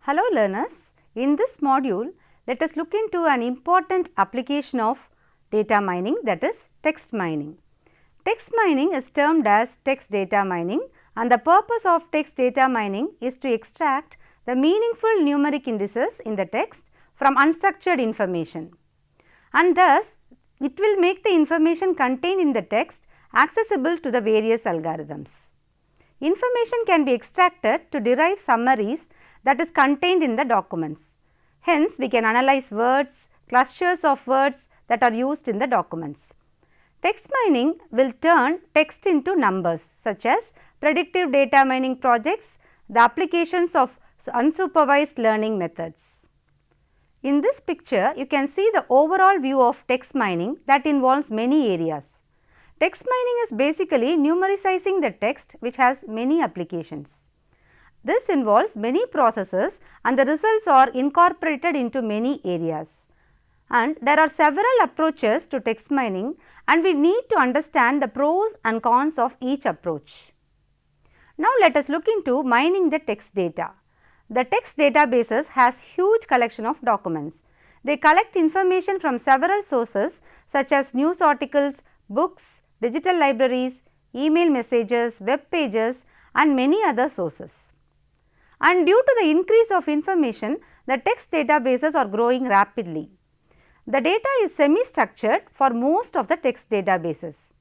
Hello learners, in this module let us look into an important application of data mining, that is text mining. Text mining is termed as text data mining, and the purpose of text data mining is to extract the meaningful numeric indices in the text from unstructured information, and thus it will make the information contained in the text accessible to the various algorithms. Information can be extracted to derive summaries that is contained in the documents. Hence, we can analyze words, clusters of words that are used in the documents. Text mining will turn text into numbers, such as predictive data mining projects, the applications of unsupervised learning methods. In this picture, you can see the overall view of text mining that involves many areas. Text mining is basically numericizing the text, which has many applications. This involves many processes and the results are incorporated into many areas. And there are several approaches to text mining, and we need to understand the pros and cons of each approach. Now, let us look into mining the text data. The text databases has huge collection of documents. They collect information from several sources such as news articles, books, digital libraries, email messages, web pages and many other sources. And due to the increase of information, the text databases are growing rapidly. The data is semi-structured for most of the text databases.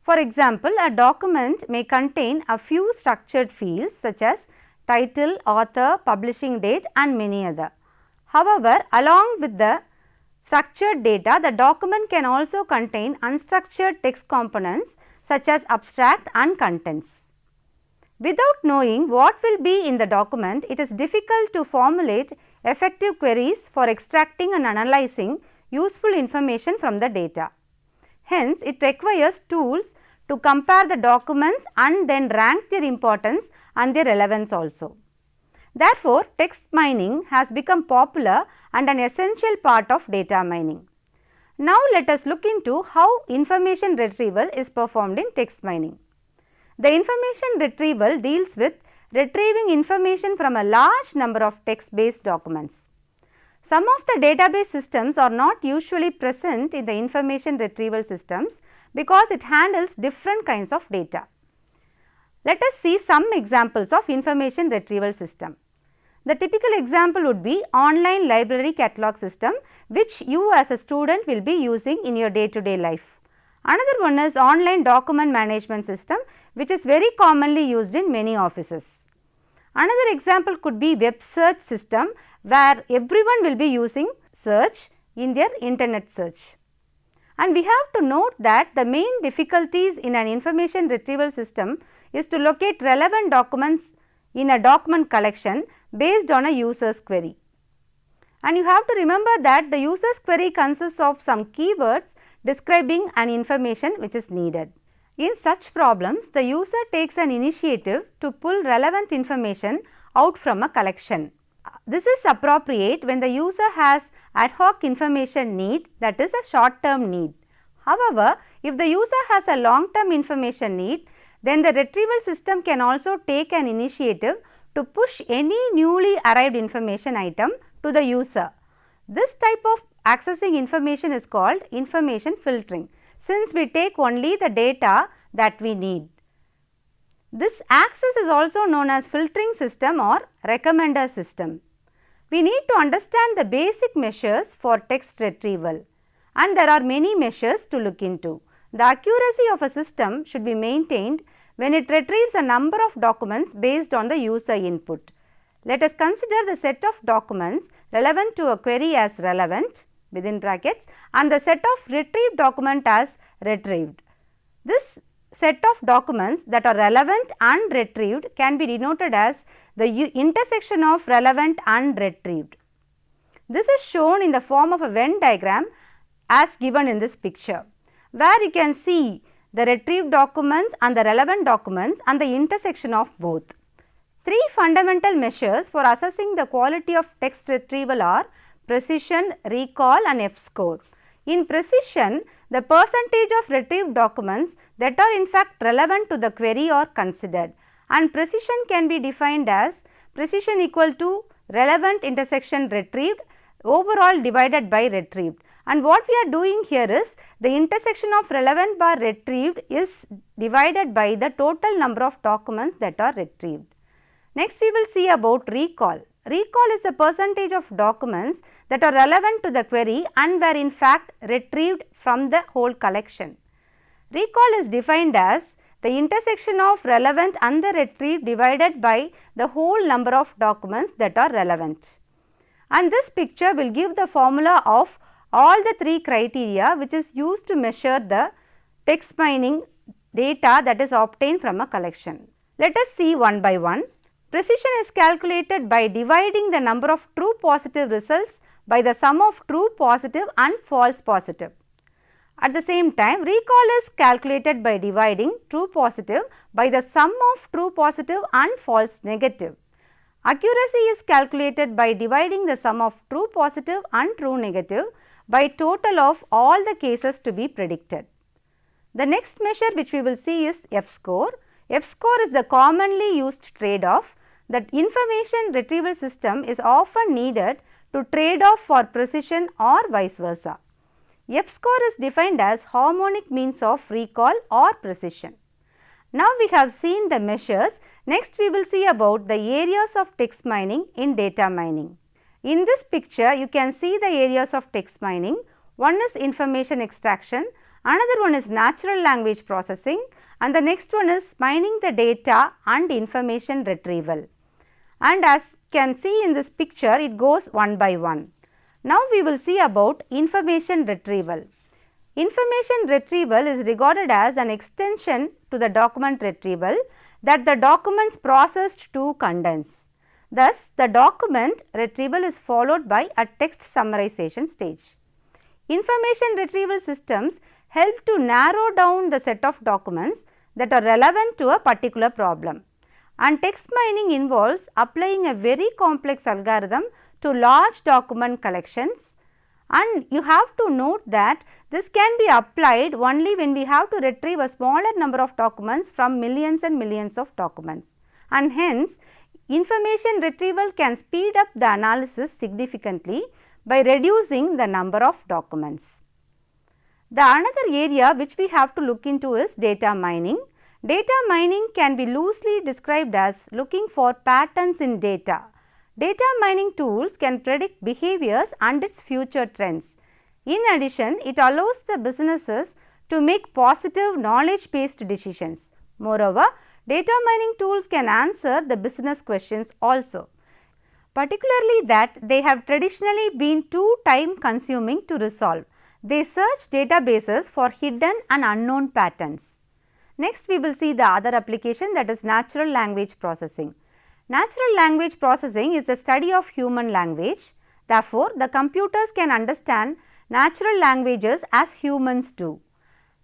For example, a document may contain a few structured fields such as title, author, publishing date and many other. However, along with the structured data, the document can also contain unstructured text components such as abstract and contents. Without knowing what will be in the document, it is difficult to formulate effective queries for extracting and analyzing useful information from the data. Hence, it requires tools to compare the documents and then rank their importance and their relevance also. Therefore, text mining has become popular and an essential part of data mining. Now, let us look into how information retrieval is performed in text mining. The information retrieval deals with retrieving information from a large number of text-based documents. Some of the database systems are not usually present in the information retrieval systems because it handles different kinds of data. Let us see some examples of information retrieval system. The typical example would be online library catalog system, which you as a student will be using in your day-to-day life. Another one is online document management system, which is very commonly used in many offices. Another example could be web search system, where everyone will be using search in their internet search. And we have to note that the main difficulties in an information retrieval system is to locate relevant documents in a document collection based on a user's query. And you have to remember that the user's query consists of some keywords describing an information which is needed. In such problems, the user takes an initiative to pull relevant information out from a collection. This is appropriate when the user has ad hoc information need, that is a short term need. However, if the user has a long term information need, then the retrieval system can also take an initiative to push any newly arrived information item to the user. This type of accessing information is called information filtering, since we take only the data that we need. This access is also known as filtering system or recommender system. We need to understand the basic measures for text retrieval, and there are many measures to look into. The accuracy of a system should be maintained when it retrieves a number of documents based on the user input. Let us consider the set of documents relevant to a query as relevant within brackets and the set of retrieved document as retrieved. This set of documents that are relevant and retrieved can be denoted as the intersection of relevant and retrieved. This is shown in the form of a Venn diagram as given in this picture, where you can see the retrieved documents and the relevant documents and the intersection of both. Three fundamental measures for assessing the quality of text retrieval are precision, recall and F-score. In precision, the percentage of retrieved documents that are in fact relevant to the query are considered, and precision can be defined as precision equal to relevant intersection retrieved overall divided by retrieved. And what we are doing here is the intersection of relevant bar retrieved is divided by the total number of documents that are retrieved. Next we will see about recall. Recall is the percentage of documents that are relevant to the query and were in fact retrieved from the whole collection. Recall is defined as the intersection of relevant and the retrieved divided by the whole number of documents that are relevant. And this picture will give the formula of all the three criteria which is used to measure the text mining data that is obtained from a collection. Let us see one by one. Precision is calculated by dividing the number of true positive results by the sum of true positive and false positive. At the same time, recall is calculated by dividing true positive by the sum of true positive and false negative. Accuracy is calculated by dividing the sum of true positive and true negative by total of all the cases to be predicted. The next measure which we will see is F-score. F-score is the commonly used trade-off that information retrieval system is often needed to trade off for precision or vice versa. F-score is defined as harmonic means of recall or precision. Now we have seen the measures. Next we will see about the areas of text mining in data mining. In this picture you can see the areas of text mining. One is information extraction, another one is natural language processing, and the next one is mining the data and information retrieval. And as can see in this picture, it goes one by one. Now we will see about information retrieval. Information retrieval is regarded as an extension to the document retrieval that the documents processed to condense. Thus, the document retrieval is followed by a text summarization stage. Information retrieval systems help to narrow down the set of documents that are relevant to a particular problem. And text mining involves applying a very complex algorithm to large document collections, and you have to note that this can be applied only when we have to retrieve a smaller number of documents from millions and millions of documents, and hence information retrieval can speed up the analysis significantly by reducing the number of documents. The another area which we have to look into is data mining. Data mining can be loosely described as looking for patterns in data. Data mining tools can predict behaviors and its future trends. In addition, it allows the businesses to make positive knowledge-based decisions. Moreover, data mining tools can answer the business questions also, particularly that they have traditionally been too time consuming to resolve. They search databases for hidden and unknown patterns. Next, we will see the other application, that is natural language processing. Natural language processing is the study of human language. Therefore, the computers can understand natural languages as humans do.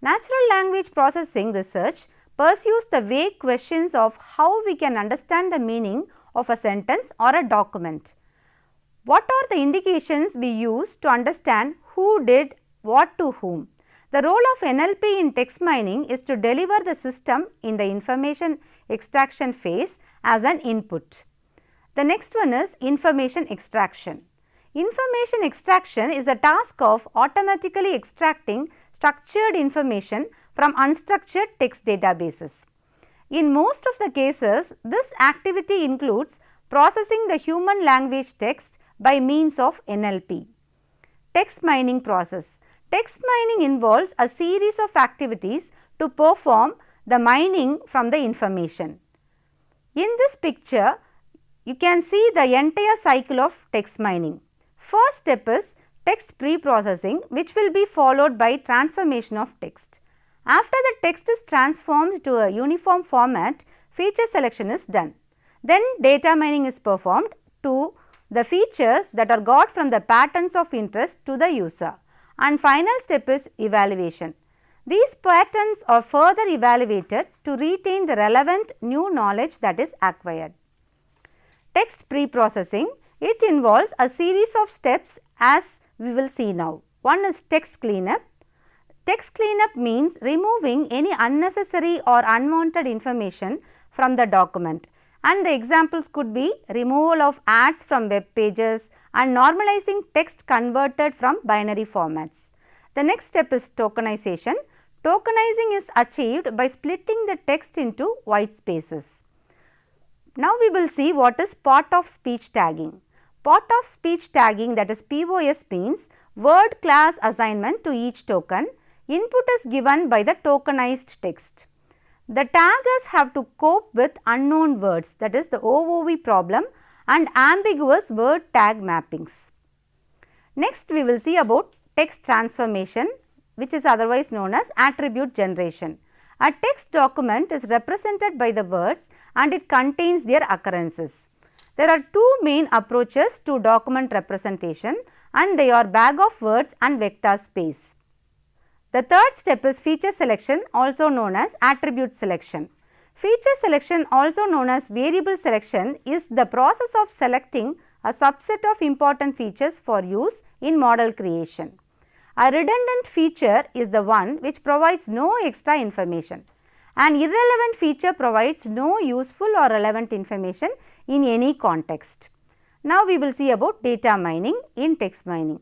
Natural language processing research pursues the vague questions of how we can understand the meaning of a sentence or a document. What are the indications we use to understand who did what to whom? The role of NLP in text mining is to deliver the system in the information extraction phase as an input. The next one is information extraction. Information extraction is a task of automatically extracting structured information from unstructured text databases. In most of the cases, this activity includes processing the human language text by means of NLP. Text mining process. Text mining involves a series of activities to perform the mining from the information. In this picture, you can see the entire cycle of text mining. First step is text pre-processing, which will be followed by transformation of text. After the text is transformed to a uniform format, feature selection is done. Then data mining is performed to the features that are got from the patterns of interest to the user. And final step is evaluation. These patterns are further evaluated to retain the relevant new knowledge that is acquired. Text pre-processing, it involves a series of steps as we will see now. One is text cleanup. Text cleanup means removing any unnecessary or unwanted information from the document. and the examples could be removal of ads from web pages and normalizing text converted from binary formats. The next step is tokenization. Tokenizing is achieved by splitting the text into white spaces. Now we will see what is part of speech tagging. Part of speech tagging, that is POS, means word class assignment to each token. Input is given by the tokenized text. The taggers have to cope with unknown words, that is the OOV problem, and ambiguous word tag mappings. Next we will see about text transformation, which is otherwise known as attribute generation. A text document is represented by the words and it contains their occurrences. There are two main approaches to document representation, and they are bag of words and vector space. The third step is feature selection, also known as attribute selection. Feature selection, also known as variable selection, is the process of selecting a subset of important features for use in model creation. A redundant feature is the one which provides no extra information. An irrelevant feature provides no useful or relevant information in any context. Now we will see about data mining in text mining.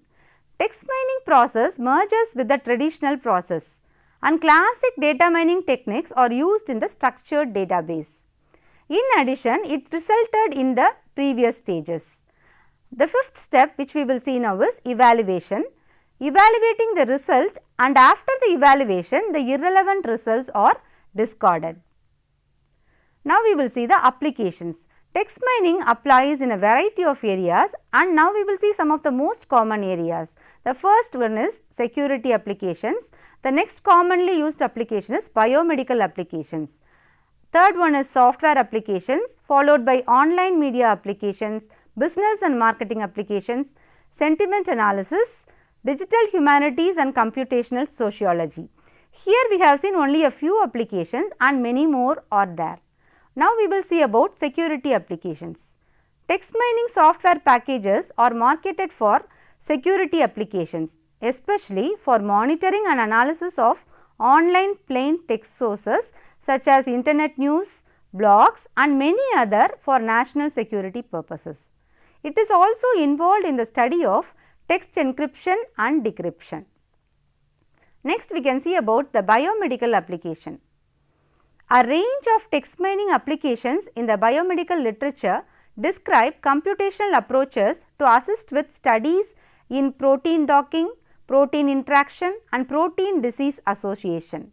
Text mining process merges with the traditional process, and classic data mining techniques are used in the structured database. In addition, it resulted in the previous stages. The fifth step which we will see now is evaluation. Evaluating the result, and after the evaluation the irrelevant results are discarded. Now we will see the applications. Text mining applies in a variety of areas, and now we will see some of the most common areas. The first one is security applications. The next commonly used application is biomedical applications. Third one is software applications, followed by online media applications, business and marketing applications, sentiment analysis, digital humanities and computational sociology. Here we have seen only a few applications and many more are there. Now we will see about security applications. Text mining software packages are marketed for security applications, especially for monitoring and analysis of online plain text sources such as internet news, blogs and many other for national security purposes. It is also involved in the study of text encryption and decryption. Next we can see about the biomedical application. A range of text mining applications in the biomedical literature describe computational approaches to assist with studies in protein docking, protein interaction and protein disease association.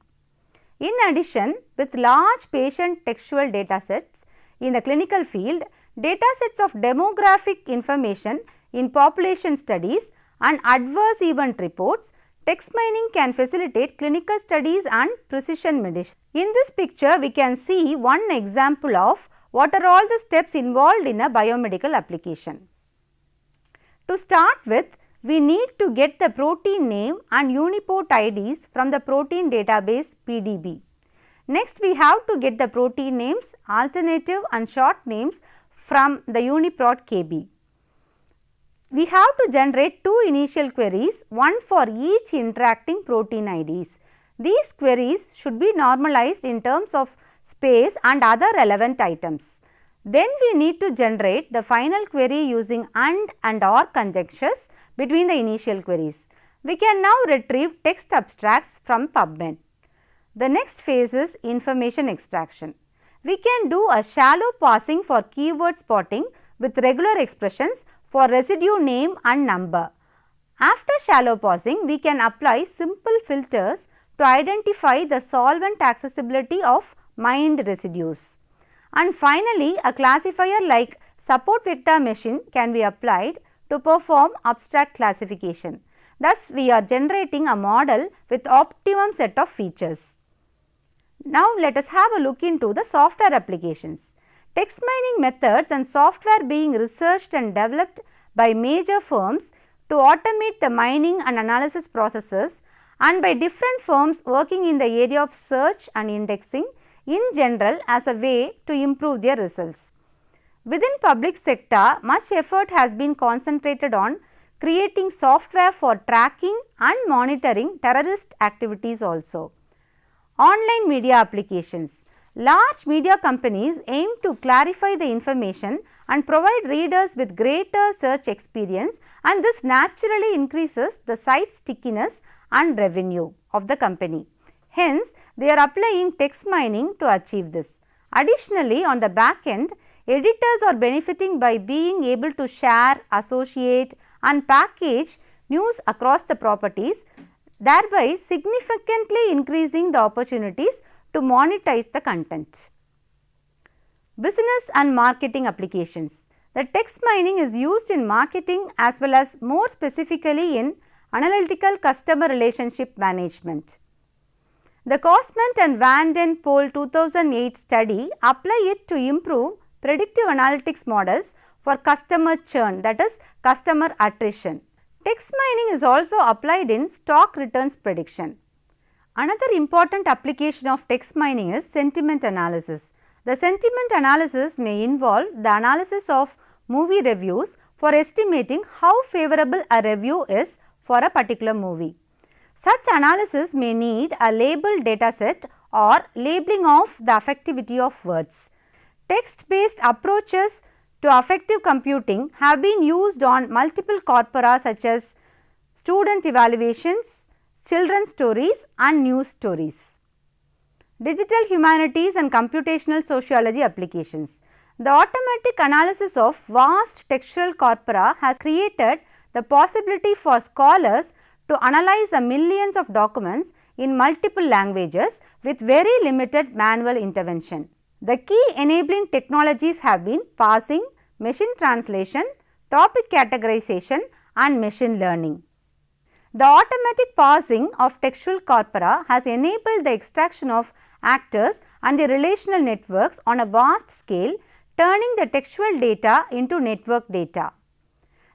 In addition, with large patient textual datasets in the clinical field, datasets of demographic information in population studies and adverse event reports, text mining can facilitate clinical studies and precision medicine. In this picture, we can see one example of what are all the steps involved in a biomedical application. To start with, we need to get the protein name and UniPort IDs from the protein database PDB. Next, we have to get the protein names, alternative and short names from the UniProt KB. We have to generate two initial queries, one for each interacting protein IDs. These queries should be normalized in terms of space and other relevant items. Then we need to generate the final query using and or conjunctions between the initial queries. We can now retrieve text abstracts from PubMed. The next phase is information extraction. We can do a shallow parsing for keyword spotting with regular expressions for residue name and number. After shallow parsing, we can apply simple filters to identify the solvent accessibility of mined residues. And finally, a classifier like support vector machine can be applied to perform abstract classification. Thus, we are generating a model with optimum set of features. Now, let us have a look into the software applications. Text mining methods and software being researched and developed by major firms to automate the mining and analysis processes, and by different firms working in the area of search and indexing in general as a way to improve their results. Within public sector, much effort has been concentrated on creating software for tracking and monitoring terrorist activities also. Online media applications. Large media companies aim to clarify the information and provide readers with greater search experience, and this naturally increases the site stickiness and revenue of the company. Hence, they are applying text mining to achieve this. Additionally, on the back end, editors are benefiting by being able to share, associate and package news across the properties, thereby significantly increasing the opportunities to monetize the content. Business and marketing applications. The text mining is used in marketing as well as more specifically in analytical customer relationship management. The Cosment and Van Den Poel 2008 study apply it to improve predictive analytics models for customer churn, that is customer attrition. Text mining is also applied in stock returns prediction. Another important application of text mining is sentiment analysis. The sentiment analysis may involve the analysis of movie reviews for estimating how favorable a review is for a particular movie. Such analysis may need a labeled dataset or labeling of the affectivity of words. Text-based approaches to affective computing have been used on multiple corpora such as student evaluations, children's stories and news stories. Digital humanities and computational sociology applications. The automatic analysis of vast textual corpora has created the possibility for scholars to analyze millions of documents in multiple languages with very limited manual intervention. The key enabling technologies have been parsing, machine translation, topic categorization and machine learning. The automatic parsing of textual corpora has enabled the extraction of actors and their relational networks on a vast scale, turning the textual data into network data.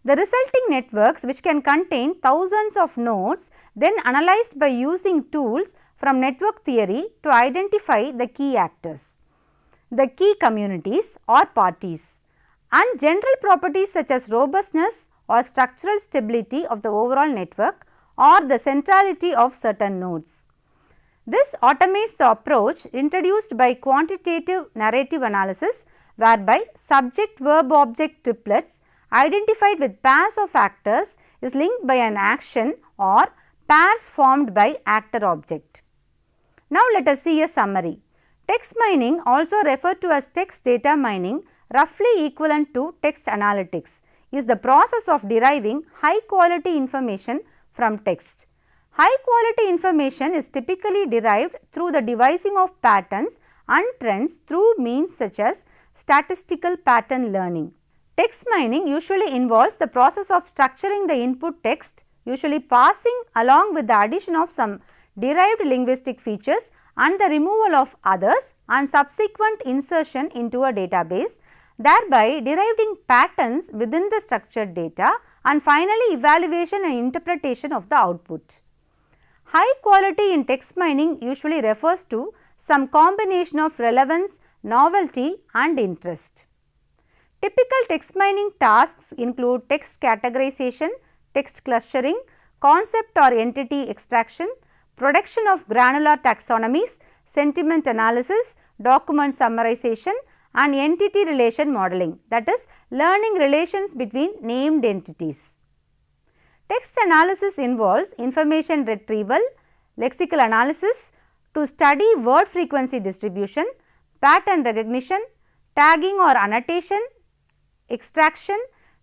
The resulting networks, which can contain thousands of nodes, then analyzed by using tools from network theory to identify the key actors, the key communities or parties, and general properties such as robustness or structural stability of the overall network or the centrality of certain nodes. This automates the approach introduced by quantitative narrative analysis, whereby subject-verb-object triplets identified with pairs of actors is linked by an action or pairs formed by actor-object. Now, let us see a summary. Text mining, also referred to as text data mining, roughly equivalent to text analytics, is the process of deriving high quality information from text. High quality information is typically derived through the devising of patterns and trends through means such as statistical pattern learning. Text mining usually involves the process of structuring the input text, usually parsing along with the addition of some derived linguistic features and the removal of others and subsequent insertion into a database, thereby deriving patterns within the structured data and finally evaluation and interpretation of the output. High quality in text mining usually refers to some combination of relevance, novelty and interest. Typical text mining tasks include text categorization, text clustering, concept or entity extraction, production of granular taxonomies, sentiment analysis, document summarization and entity relation modeling, that is learning relations between named entities. Text analysis involves information retrieval, lexical analysis to study word frequency distribution, pattern recognition, tagging or annotation, extraction,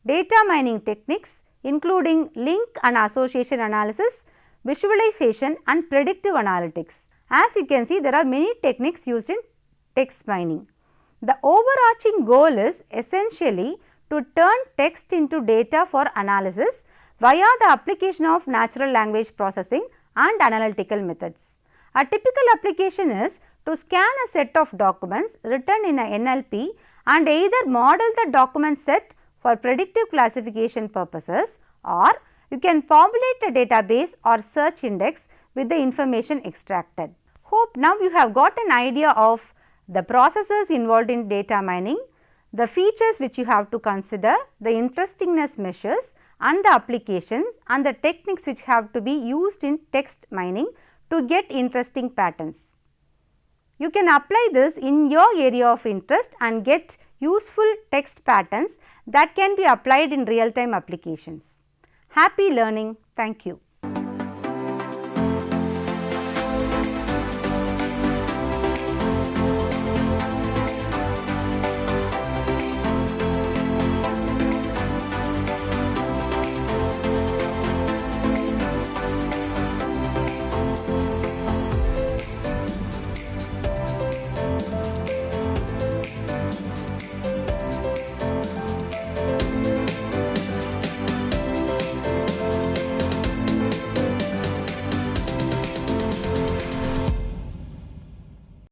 data mining techniques including link and association analysis, visualization and predictive analytics. As you can see, there are many techniques used in text mining. The overarching goal is essentially to turn text into data for analysis via the application of natural language processing and analytical methods. A typical application is to scan a set of documents written in a NLP and either model the document set for predictive classification purposes, or you can populate a database or search index with the information extracted. Hope now you have got an idea of the processes involved in data mining, the features which you have to consider, the interestingness measures and the applications and the techniques which have to be used in text mining to get interesting patterns. You can apply this in your area of interest and get useful text patterns that can be applied in real-time applications. Happy learning. Thank you.